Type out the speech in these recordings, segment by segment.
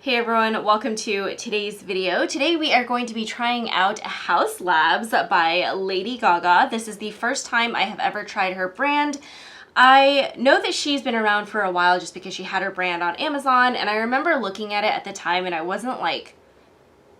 Hey everyone, welcome to today's video. Today we are going to be trying out HAUS Labs by Lady Gaga. This is the first time I have ever tried her brand. I know that she's been around for a while just because she had her brand on Amazon, and I remember looking at it at the time and I wasn't like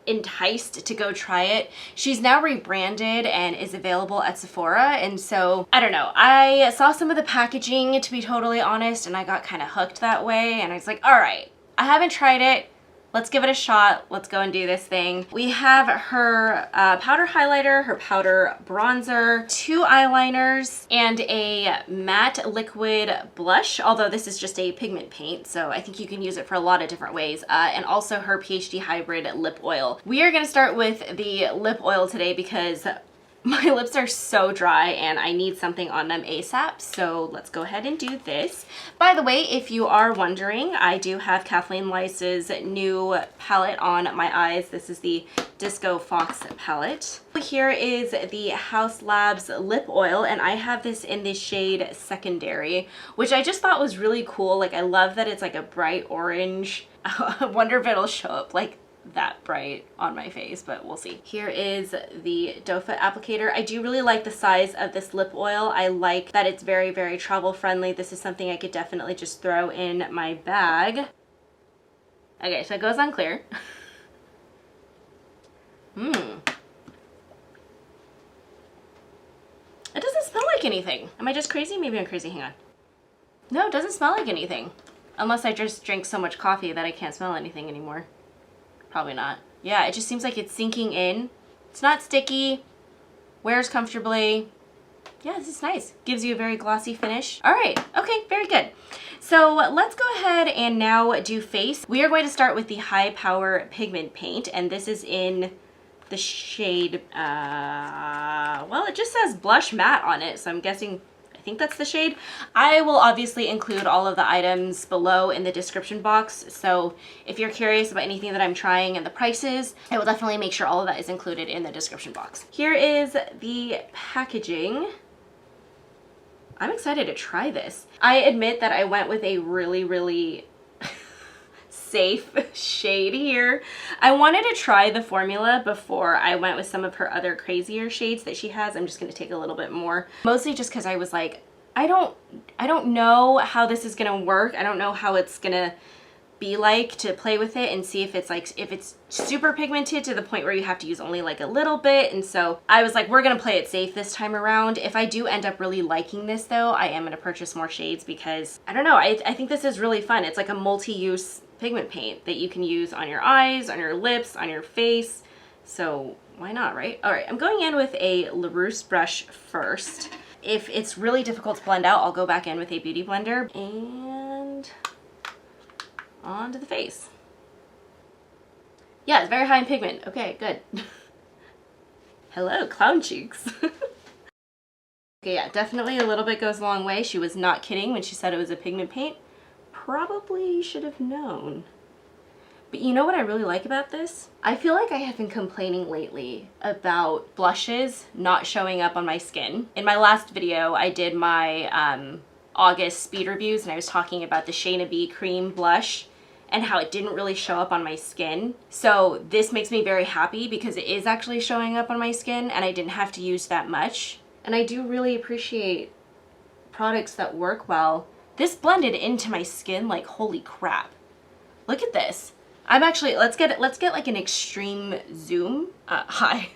enticed to go try it. She's now rebranded and is available at Sephora, and so I don't know, I saw some of the packaging, to be totally honest, and I got kind of hooked that way, and I was like, all right, I haven't tried it. Let's give it a shot. Let's go and do this thing. We have her powder highlighter, her powder bronzer, 2 eyeliners, and a matte liquid blush, although this is just a pigment paint, so I think you can use it for a lot of different ways, and also her PhD hybrid lip oil. We are going to start with the lip oil today because my lips are so dry and I need something on them ASAP, so let's go ahead and do this. By the way, if you are wondering, I do have Kathleen Lice's new palette on my eyes. This is the Disco Fox palette. Here is the HAUS Labs lip oil, and I have this in the shade Secondary, which I just thought was really cool. Like, I love that it's like a bright orange. I wonder if it'll show up like that bright on my face, but we'll see. Here is the doe foot applicator. I do really like the size of this lip oil. I like that it's very, very travel friendly. This is something I could definitely just throw in my bag. Okay, so it goes on clear. It doesn't smell like anything. Am I just crazy? Maybe I'm crazy. Hang on. No, it doesn't smell like anything. Unless I just drink so much coffee that I can't smell anything anymore. Probably not. Yeah, it just seems like it's sinking in. It's not sticky. Wears comfortably. Yeah, this is nice. Gives you a very glossy finish. All right. Okay, very good. So let's go ahead and now do face. We are going to start with the High Power Pigment Paint, and this is in the shade, well, it just says Blush Matte on it, so I'm guessing, I think that's the shade. I will obviously include all of the items below in the description box, so if you're curious about anything that I'm trying and the prices, I will definitely make sure all of that is included in the description box. Here is the packaging. I'm excited to try this. I admit that I went with a really safe shade here. I wanted to try the formula before I went with some of her other crazier shades that she has. I'm just going to take a little bit more, mostly just because I was like, I don't know how this is going to work. I don't know how it's going to be like to play with it and see if it's like, if it's super pigmented to the point where you have to use only like a little bit. And so I was like, we're going to play it safe this time around. If I do end up really liking this though, I am going to purchase more shades because I don't know. I think this is really fun. It's like a multi-use pigment paint that you can use on your eyes, on your lips, on your face. So why not, right? All right, I'm going in with a LaRousse brush first. If it's really difficult to blend out, I'll go back in with a beauty blender and onto the face. Yeah, it's very high in pigment. Okay, good. Hello, clown cheeks. Okay, yeah, definitely a little bit goes a long way. She was not kidding when she said it was a pigment paint. Probably should have known. But you know what I really like about this? I feel like I have been complaining lately about blushes not showing up on my skin. In my last video, I did my August speed reviews and I was talking about the Shayna B cream blush and how it didn't really show up on my skin. So this makes me very happy because it is actually showing up on my skin and I didn't have to use that much. And I do really appreciate products that work well. This blended into my skin like holy crap. Look at this. I'm actually, let's get like an extreme zoom. Hi.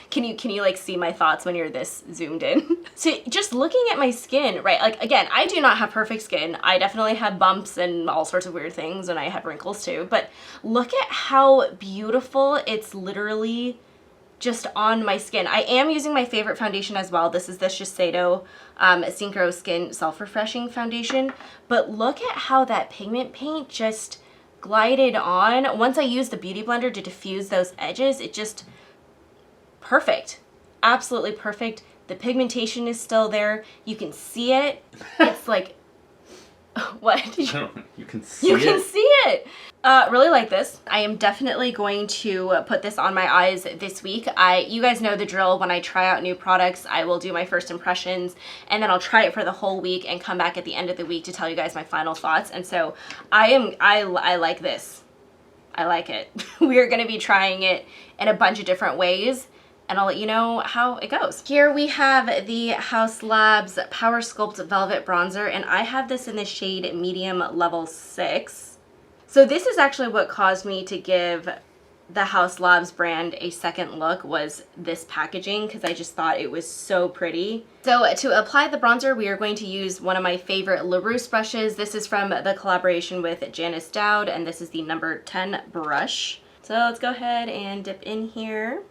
Can you like see my thoughts when you're this zoomed in? So just looking at my skin, right? Like again, I do not have perfect skin. I definitely have bumps and all sorts of weird things, and I have wrinkles too. But look at how beautiful it's literally just on my skin. I am using my favorite foundation as well. This is the Shiseido Synchro Skin Self-Refreshing Foundation. But look at how that pigment paint just glided on. Once I used the Beauty Blender to diffuse those edges, it just perfect. Absolutely perfect. The pigmentation is still there. You can see it. It's like, what? You can see it? You can see it! Really like this. I am definitely going to put this on my eyes this week. You guys know the drill. When I try out new products, I will do my first impressions and then I'll try it for the whole week and come back at the end of the week to tell you guys my final thoughts. And so I like this. I like it. We are gonna be trying it in a bunch of different ways, and I'll let you know how it goes. Here we have the HAUS Labs Power Sculpt Velvet Bronzer, and I have this in the shade Medium Level 6. So this is actually what caused me to give the HAUS Labs brand a second look, was this packaging, because I just thought it was so pretty. So to apply the bronzer, we are going to use one of my favorite LaRousse brushes. This is from the collaboration with Janice Dowd, and this is the number 10 brush. So let's go ahead and dip in here.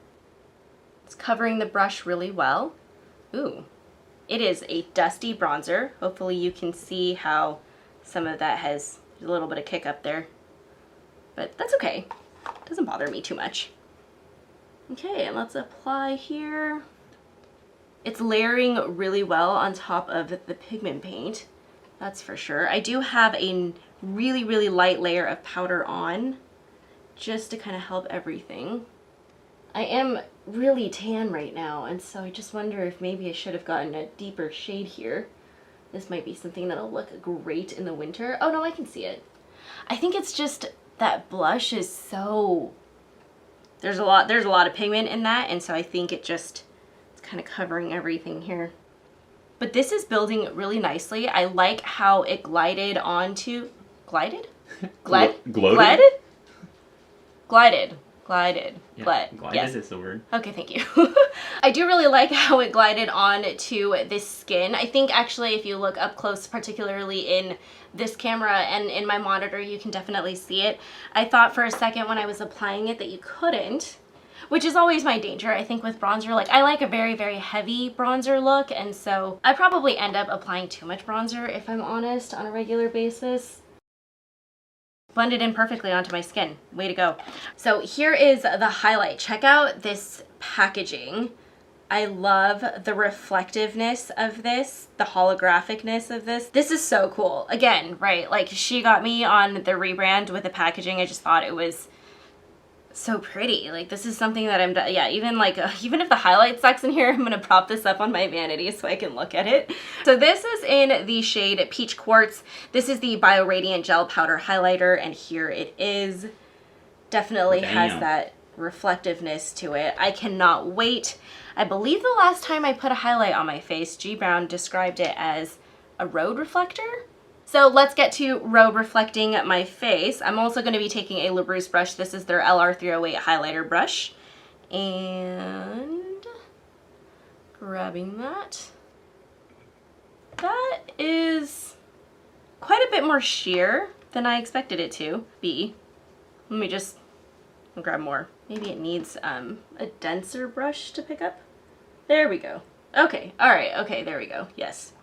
It's covering the brush really well. Ooh, it is a dusty bronzer. Hopefully you can see how some of that has a little bit of kick up there, but that's okay. Doesn't bother me too much. Okay, and let's apply here. It's layering really well on top of the pigment paint, that's for sure. I do have a really, really light layer of powder on, just to kind of help everything. I am really tan right now, and so I just wonder if maybe I should have gotten a deeper shade here. This might be something that'll look great in the winter. Oh no, I can see it. I think it's just that blush is so, there's a lot of pigment in that, and so I think it's kind of covering everything here. But this is building really nicely. I like how it glided onto, glided? Glided? Glided. Yeah, glided yes. is the word. Okay, thank you. I do really like how it glided on to this skin. I think actually if you look up close, particularly in this camera and in my monitor, you can definitely see it. I thought for a second when I was applying it that you couldn't, which is always my danger, I think, with bronzer. Like, I like a very, very heavy bronzer look, and so I probably end up applying too much bronzer, if I'm honest, on a regular basis. Blended in perfectly onto my skin. Way to go. So here is the highlight. Check out this packaging. I love the reflectiveness of this, the holographicness of this. This is so cool. Again, right, like she got me on the rebrand with the packaging. I just thought it was so pretty. Like, this is something that yeah, even if the highlight sucks in here, I'm gonna prop this up on my vanity so I can look at it. So this is in the shade Peach Quartz. This is the Bio Radiant Gel Powder Highlighter, and here it is. Definitely has that reflectiveness to it. I cannot wait. I believe the last time I put a highlight on my face, G Brown described it as a road reflector. So let's get to road reflecting my face. I'm also going to be taking a LaRousse brush. This is their LR308 highlighter brush. And grabbing that. That is quite a bit more sheer than I expected it to be. Let me just grab more. Maybe it needs a denser brush to pick up. There we go. Okay, all right, okay, there we go, yes.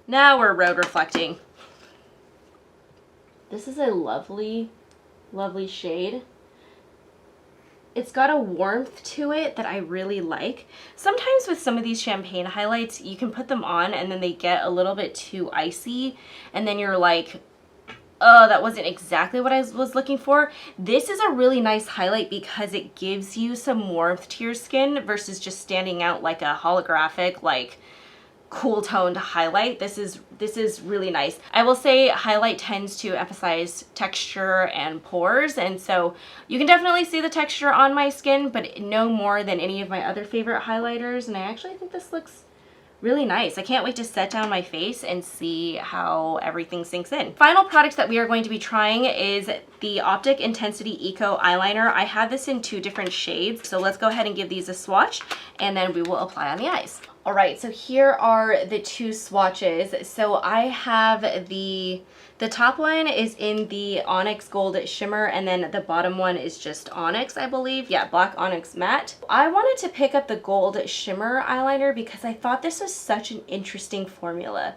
Now we're road reflecting. This is a lovely, lovely shade. It's got a warmth to it that I really like. Sometimes with some of these champagne highlights, you can put them on and then they get a little bit too icy, and then you're like, oh, that wasn't exactly what I was looking for. This is a really nice highlight because it gives you some warmth to your skin versus just standing out like a holographic, like, cool toned highlight. This is really nice. I will say highlight tends to emphasize texture and pores, and so you can definitely see the texture on my skin, but no more than any of my other favorite highlighters, and I actually think this looks really nice. I can't wait to set down my face and see how everything sinks in. Final product that we are going to be trying is the Optic Intensity Eco Eyeliner. I have this in 2 different shades, so let's go ahead and give these a swatch, and then we will apply on the eyes. All right, so here are the 2 swatches. So I have the top one is in the Onyx Gold Shimmer, and then the bottom one is just Onyx, I believe. Yeah, Black Onyx Matte. I wanted to pick up the Gold Shimmer eyeliner because I thought this was such an interesting formula.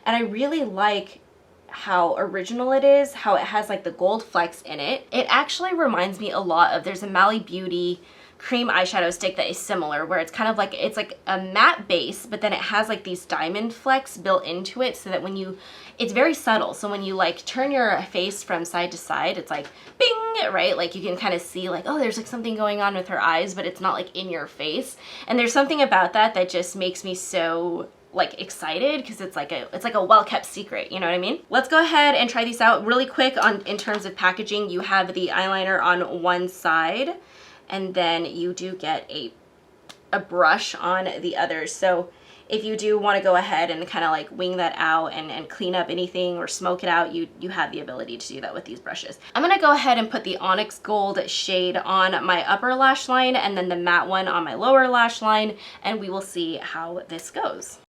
And I really like how original it is, how it has like the gold flecks in it. It actually reminds me a lot of, there's a Mally Beauty cream eyeshadow stick that is similar, where it's kind of like, it's like a matte base, but then it has like these diamond flecks built into it, so that when you, it's very subtle, so when you like turn your face from side to side, it's like bing, right? Like you can kind of see like, oh, there's like something going on with her eyes, but it's not like in your face. And there's something about that that just makes me so like excited because it's like a well-kept secret, you know what I mean? Let's go ahead and try these out really quick. In terms of packaging, you have the eyeliner on one side, and then you do get a brush on the other. So if you do want to go ahead and kind of like wing that out and clean up anything or smoke it out, you have the ability to do that with these brushes. I'm going to go ahead and put the Onyx Gold shade on my upper lash line and then the matte one on my lower lash line, and we will see how this goes.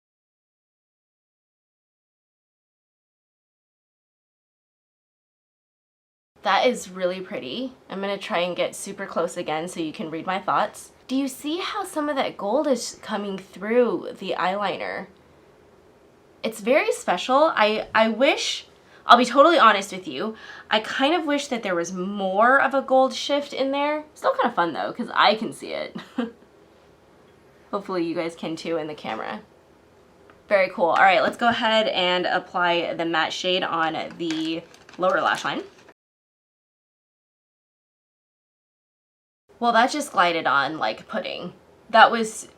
That is really pretty. I'm going to try and get super close again so you can read my thoughts. Do you see how some of that gold is coming through the eyeliner? It's very special. I wish, I'll be totally honest with you, I kind of wish that there was more of a gold shift in there. Still kind of fun though, because I can see it. Hopefully you guys can too in the camera. Very cool. All right, let's go ahead and apply the matte shade on the lower lash line. Well, that just glided on like pudding. That was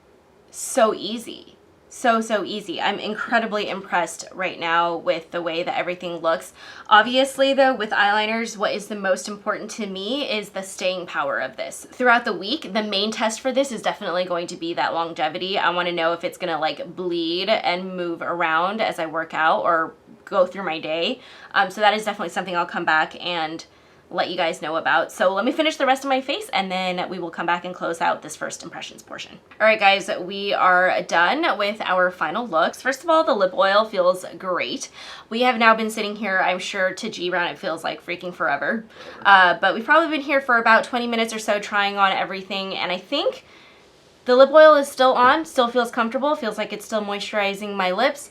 so easy. So easy. I'm incredibly impressed right now with the way that everything looks. Obviously though, with eyeliners, what is the most important to me is the staying power of this. Throughout the week, the main test for this is definitely going to be that longevity. I want to know if it's gonna like bleed and move around as I work out or go through my day. So that is definitely something I'll come back and let you guys know about. So let me finish the rest of my face and then we will come back and close out this first impressions portion. All right guys, we are done with our final looks. First of all, the lip oil feels great. We have now been sitting here, I'm sure to G round it feels like freaking forever. But we've probably been here for about 20 minutes or so trying on everything, and I think the lip oil is still on, still feels comfortable, feels like it's still moisturizing my lips.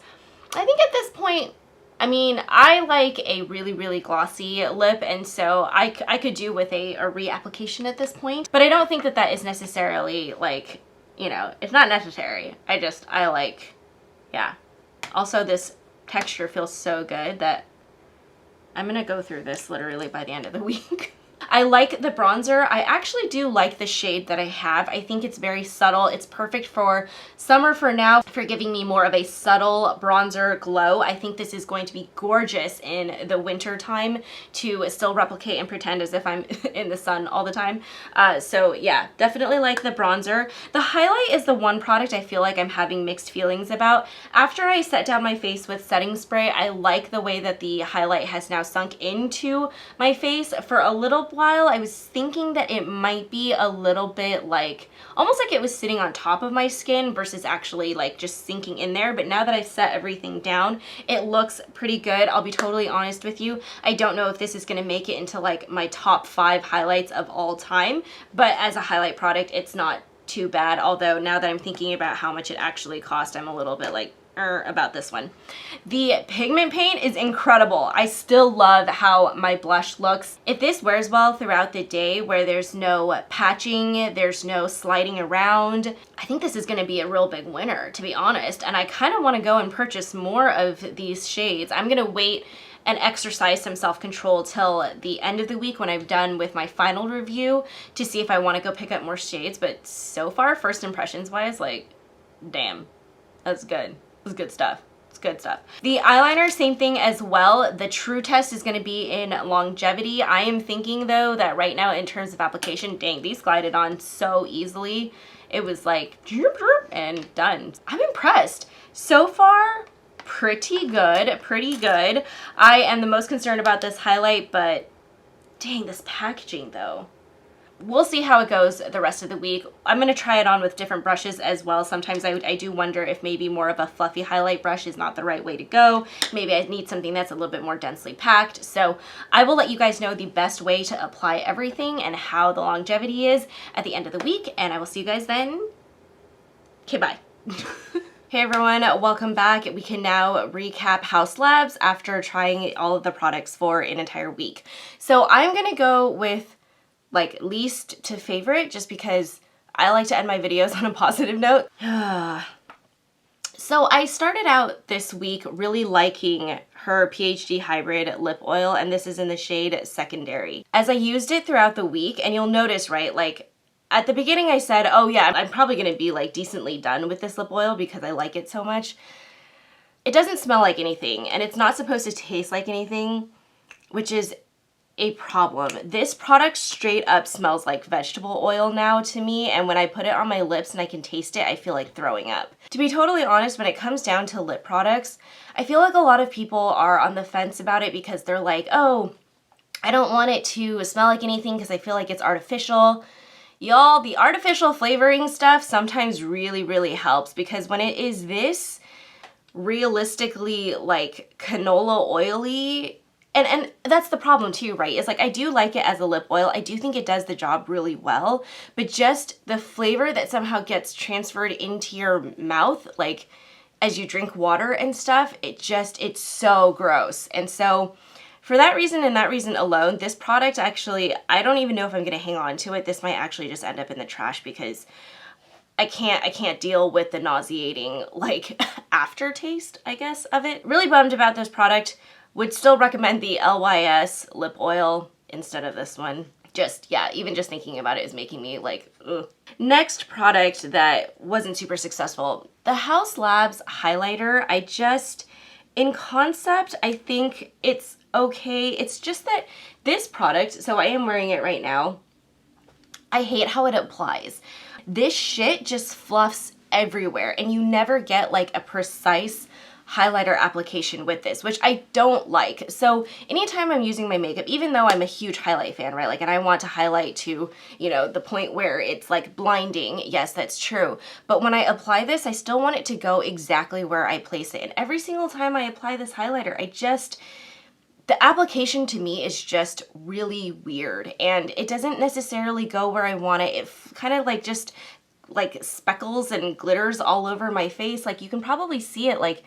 I think at this point, I mean, I like a really glossy lip, and so I could do with a reapplication at this point, but I don't think that that is necessarily like, you know, it's not necessary. I like, yeah. Also, this texture feels so good that I'm gonna go through this literally by the end of the week. I like the bronzer. I actually do like the shade that I have. I think it's very subtle. It's perfect for summer for now, for giving me more of a subtle bronzer glow. I think this is going to be gorgeous in the winter time to still replicate and pretend as if I'm in the sun all the time. So yeah, definitely like the bronzer. The highlight is the one product I feel like I'm having mixed feelings about. After I set down my face with setting spray, I like the way that the highlight has now sunk into my face. For a little while, I was thinking that it might be a little bit like, almost like it was sitting on top of my skin versus actually like just sinking in there. But now that I've set everything down, it looks pretty good. I'll be totally honest with you. I don't know if this is going to make it into like my top 5 highlights of all time, but as a highlight product, it's not too bad. Although now that I'm thinking about how much it actually cost, I'm a little bit like, about this one. The pigment paint is incredible. I still love how my blush looks. If this wears well throughout the day, where there's no patching, there's no sliding around, I think this is going to be a real big winner, to be honest. And I kind of want to go and purchase more of these shades. I'm going to wait and exercise some self-control till the end of the week when I'm done with my final review to see if I want to go pick up more shades. But so far, first impressions wise, like, damn, that's good. It's good stuff. It's good stuff. The eyeliner, same thing as well. The true test is going to be in longevity. I am thinking though that right now in terms of application, dang, these glided on so easily. It was like, and done. I'm impressed. So far, pretty good, pretty good. I am the most concerned about this highlight, but dang, this packaging though. We'll see how it goes the rest of the week. I'm going to try it on with different brushes as well. Sometimes I do wonder if maybe more of a fluffy highlight brush is not the right way to go. Maybe I need something that's a little bit more densely packed. So I will let you guys know the best way to apply everything and how the longevity is at the end of the week. And I will see you guys then. Okay, bye. Hey everyone, welcome back. We can now recap HAUS Labs after trying all of the products for an entire week. So I'm going to go with like least to favorite, just because I like to end my videos on a positive note. So I started out this week really liking her PhD Hybrid lip oil, and this is in the shade Secondary. As I used it throughout the week, and you'll notice, right, like at the beginning I said, oh yeah, I'm probably gonna be like decently done with this lip oil because I like it so much. it doesn't smell like anything, and it's not supposed to taste like anything, which is a problem. This product straight up smells like vegetable oil now to me, and when I put it on my lips and I can taste it, I feel like throwing up. To be totally honest, when it comes down to lip products, I feel like a lot of people are on the fence about it because they're like, oh, I don't want it to smell like anything because I feel like it's artificial. Y'all, the artificial flavoring stuff sometimes really, really helps, because when it is this realistically like canola oily, and that's the problem too, right? It's like, I do like it as a lip oil. I do think it does the job really well, but just the flavor that somehow gets transferred into your mouth, like as you drink water and stuff, it's so gross. And so for that reason and that reason alone, this product actually, I don't even know if I'm gonna hang on to it. This might actually just end up in the trash because I can't deal with the nauseating like aftertaste, I guess, of it. Really bummed about this product. Would still recommend the LYS lip oil instead of this one. Just, yeah, even just thinking about it is making me like, ugh. Next product that wasn't super successful, the HAUS Labs highlighter. In concept, I think it's okay. It's just that this product, so I am wearing it right now, I hate how it applies. This shit just fluffs everywhere, and you never get like a precise highlighter application with this, which I don't like. So anytime I'm using my makeup, even though I'm a huge highlight fan, right? Like, and I want to highlight to, you know, the point where it's like blinding. Yes, that's true. But when I apply this, I still want it to go exactly where I place it. And every single time I apply this highlighter, the application to me is just really weird, and it doesn't necessarily go where I want it. It kind of like just like speckles and glitters all over my face. Like, you can probably see it, like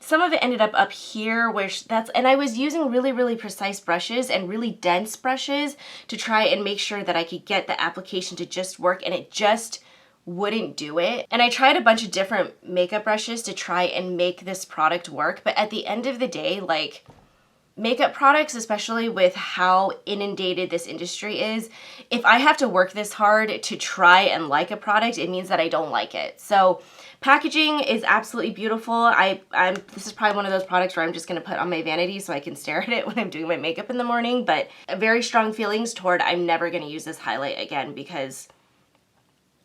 some of it ended up here, and I was using really, really precise brushes and really dense brushes to try and make sure that I could get the application to just work, and it just wouldn't do it. And I tried a bunch of different makeup brushes to try and make this product work, but at the end of the day, like, makeup products, especially with how inundated this industry is, if I have to work this hard to try and like a product, it means that I don't like it. So packaging is absolutely beautiful. This is probably one of those products where I'm just gonna put on my vanity so I can stare at it when I'm doing my makeup in the morning, but very strong feelings toward I'm never gonna use this highlight again because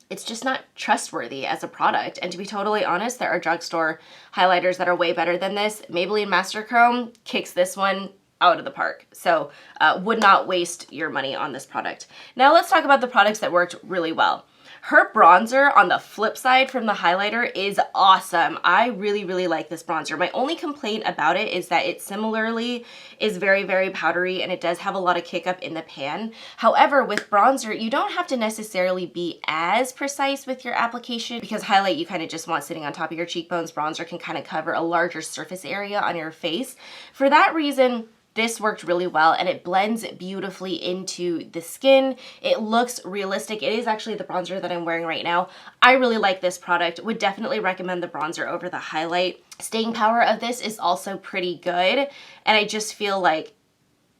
it's just not trustworthy as a product. And to be totally honest, there are drugstore highlighters that are way better than this. Maybelline Master Chrome kicks this one out of the park. So would not waste your money on this product. Now let's talk about the products that worked really well. Her bronzer on the flip side from the highlighter is awesome. I really, really like this bronzer. My only complaint about it is that it similarly is very, very powdery, and it does have a lot of kick up in the pan. However, with bronzer, you don't have to necessarily be as precise with your application, because highlight you kind of just want sitting on top of your cheekbones. Bronzer can kind of cover a larger surface area on your face. For that reason, this worked really well, and it blends beautifully into the skin. It looks realistic. It is actually the bronzer that I'm wearing right now. I really like this product. Would definitely recommend the bronzer over the highlight. Staying power of this is also pretty good, and I just feel like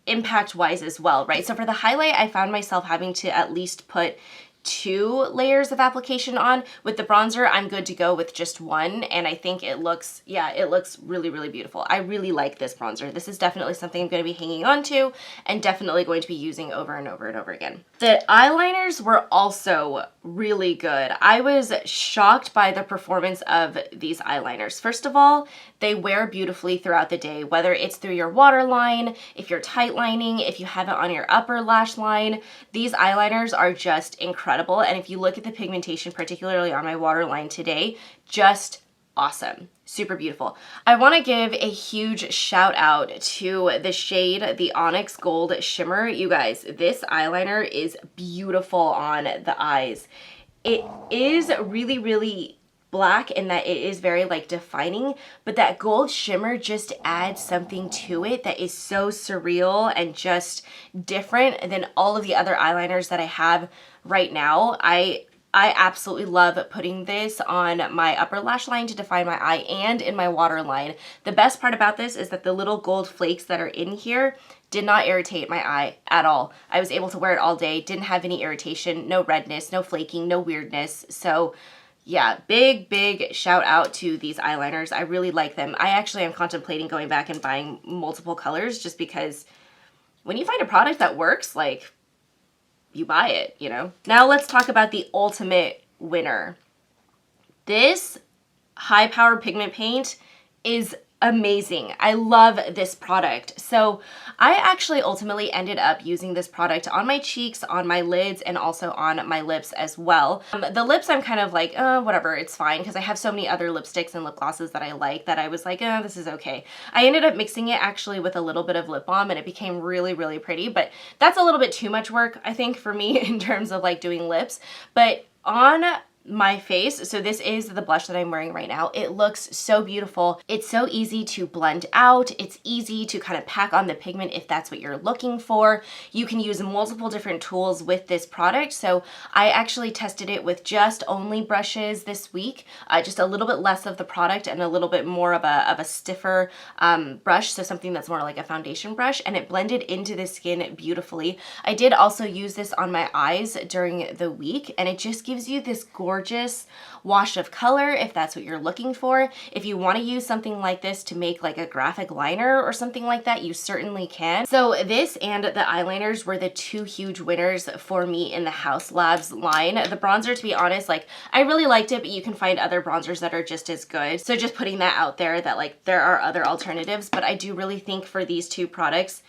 impact-wise as well, right? So for the highlight, I found myself having to at least put 2 layers of application on. With the bronzer, I'm good to go with just 1, and I think it looks, yeah, it looks really, really beautiful. I really like this bronzer. This is definitely something I'm going to be hanging on to and definitely going to be using over and over and over again. The eyeliners were also really good. I was shocked by the performance of these eyeliners. First of all, they wear beautifully throughout the day, whether it's through your waterline, if you're tight lining, if you have it on your upper lash line. These eyeliners are just incredible. And if you look at the pigmentation, particularly on my waterline today, just awesome. Super beautiful. I want to give a huge shout out to the shade, the Onyx Gold Shimmer. You guys, this eyeliner is beautiful on the eyes. It is really, really black in that it is very like defining, but that gold shimmer just adds something to it that is so surreal and just different than all of the other eyeliners that I have right now. I absolutely love putting this on my upper lash line to define my eye and in my waterline. The best part about this is that the little gold flakes that are in here did not irritate my eye at all. I was able to wear it all day, didn't have any irritation, no redness, no flaking, no weirdness. So yeah, big shout out to these eyeliners. I really like them. I actually am contemplating going back and buying multiple colors just because when you find a product that works, like, you buy it, you know? Now let's talk about the ultimate winner. This high-powered pigment paint is amazing. I love this product. So I actually ultimately ended up using this product on my cheeks, on my lids, and also on my lips as well. The lips I'm kind of like, whatever, it's fine, because I have so many other lipsticks and lip glosses that I like that I was like, this is okay. I ended up mixing it actually with a little bit of lip balm and it became really pretty, but that's a little bit too much work, I think, for me in terms of like doing lips. But on my face, so this is the blush that I'm wearing right now. It looks so beautiful. It's so easy to blend out. It's easy to kind of pack on the pigment if that's what you're looking for. You can use multiple different tools with this product. So I actually tested it with just only brushes this week, just a little bit less of the product and a little bit more of a stiffer brush, so something that's more like a foundation brush, and it blended into the skin beautifully. I did also use this on my eyes during the week, and it just gives you this gorgeous wash of color if that's what you're looking for. If you want to use something like this to make like a graphic liner or something like that, you certainly can. So this and the eyeliners were the two huge winners for me in the HAUS Labs line. The bronzer, to be honest, like, I really liked it, but you can find other bronzers that are just as good. So just putting that out there that like there are other alternatives, but I do really think for these two products,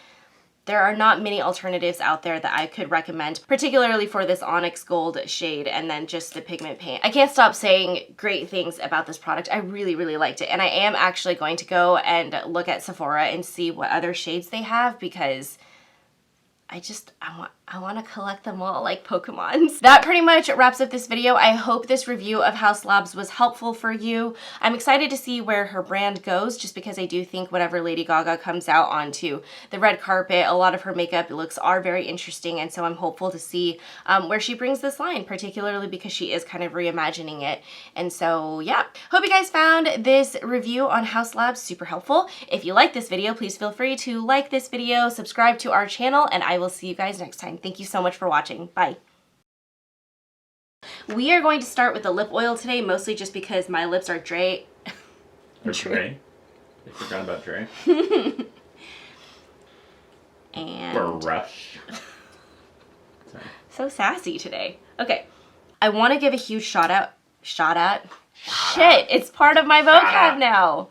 there are not many alternatives out there that I could recommend, particularly for this Onyx Gold shade and then just the pigment paint. I can't stop saying great things about this product. I really liked it. And I am actually going to go and look at Sephora and see what other shades they have, because I want to collect them all like Pokemons. That pretty much wraps up this video. I hope this review of HAUS Labs was helpful for you. I'm excited to see where her brand goes, just because I do think whenever Lady Gaga comes out onto the red carpet, a lot of her makeup looks are very interesting, and so I'm hopeful to see where she brings this line, particularly because she is kind of reimagining it. And so yeah, hope you guys found this review on HAUS Labs super helpful. If you like this video, please feel free to like this video, subscribe to our channel, and I will see you guys next time. Thank you so much for watching. Bye. We are going to start with the lip oil today, mostly just because my lips are dry. Dre? They forgot about Dre. And brush. So sassy today. Okay. I want to give a huge shout out. Shit, it's part of my vocab now.